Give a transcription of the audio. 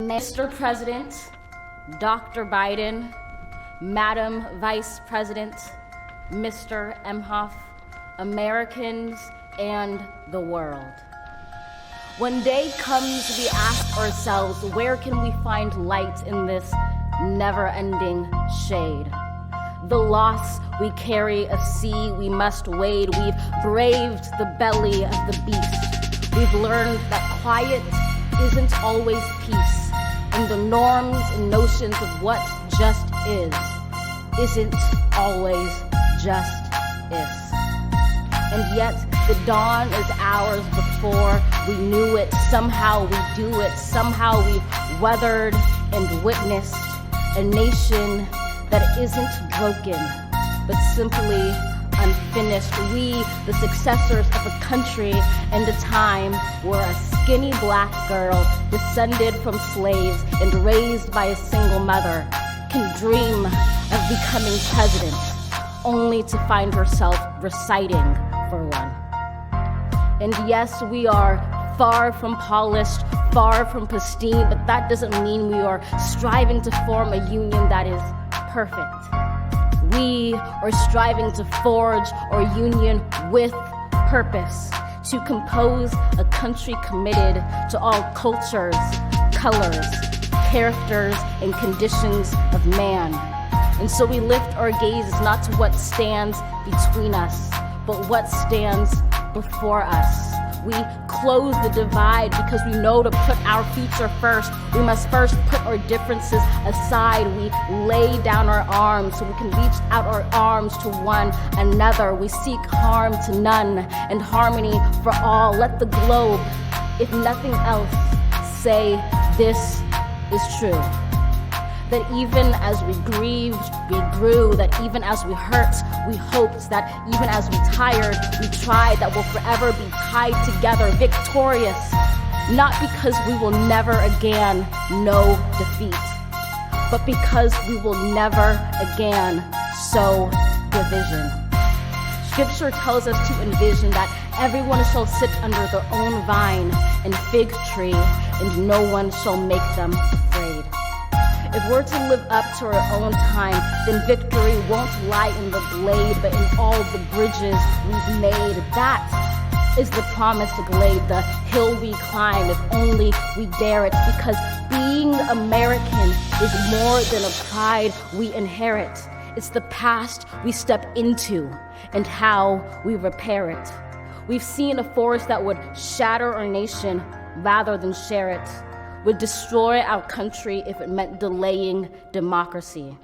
Mr. President, Dr. Biden, Madam Vice President, Mr. Emhoff, Americans, and the world. When day comes, we ask ourselves, where can we find light in this never-ending shade? The loss we carry, a sea we must wade. We've braved the belly of the beast. We've learned that quiet isn't always peace, and the norms and notions of what just isn't always just is. And yet the dawn is ours before we knew it. Somehow we do it. Somehow we've weathered and witnessed a nation that isn't broken, but simply unfinished. We, the successors of a country and a time where a skinny black girl descended from slaves and raised by a single mother can dream of becoming president, only to find herself reciting for one. And yes, we are far from polished, far from pristine, but that doesn't mean we are striving to form a union that is perfect. We are striving to forge our union with purpose, to compose a country committed to all cultures, colors, characters, and conditions of man. And so we lift our gazes not to what stands between us, but what stands before us. We close the divide because we know to put our future first. We must first put our differences aside. We lay down our arms so we can reach out our arms to one another. We seek harm to none and harmony for all. Let the globe, if nothing else, say this is true. That even as we grieved, we grew. That even as we hurt, we hoped. That even as we tired, we tried. That we'll forever be tied together, victorious. Not because we will never again know defeat, but because we will never again sow division. Scripture tells us to envision that everyone shall sit under their own vine and fig tree, and no one shall make them afraid. If we're to live up to our own time, then victory won't lie in the blade, but in all the bridges we've made. That is the promised glade, the hill we climb, if only we dare it. Because being American is more than a pride we inherit. It's the past we step into and how we repair it. We've seen a force that would shatter our nation rather than share it, would destroy our country if it meant delaying democracy.